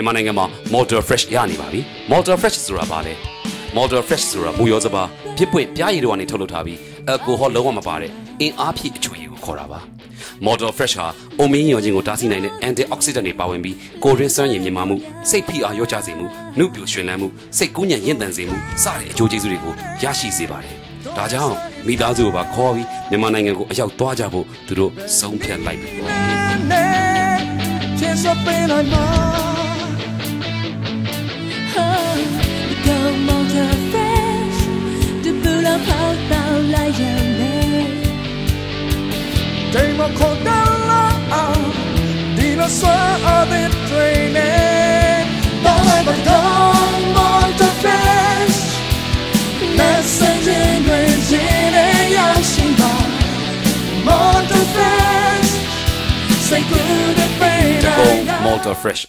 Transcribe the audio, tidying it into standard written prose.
မြန်မာနိုင်ငံမှာ Motor Fresh ရနေပါပြီ Motor Fresh ဆိုတာဘာလဲ Motor Fresh ဆိုတာမူရောစပါဖြစ်ပွင့်ပြားရည်တွေကနေထုတ်လုပ်ထားပြီးအယ်ကိုဟောလုံးဝမပါတဲ့အင်အားဖြည့်အချွေရည်ကိုခေါ်တာပါ Motor Fresh ဟာအိုမင်းရောင်ခြင်းကိုတားဆီးနိုင်တဲ့ antioxidant တွေပါဝင်ပြီးကိုရင်းစွမ်းရည်မြင့်မားမှုစိတ်ဖိအားလျော့ကျစေမှုနှုတ်ပြိုရွှင်လန်းမှုစိတ်ကူးညံ့ရင့်တန်စေမှုစတဲ့အကျိုးကျေးဇူးတွေကိုရရှိစေပါတယ်ဒါကြောင့်မိသားစုကိုပါခေါ်ပြီးမြန်မာနိုင်ငံကိုအရောက်သွားကြဖို့သူတို့ဆုံးဖြတ်လိုက်ပြီပေါ့ Motor Fresh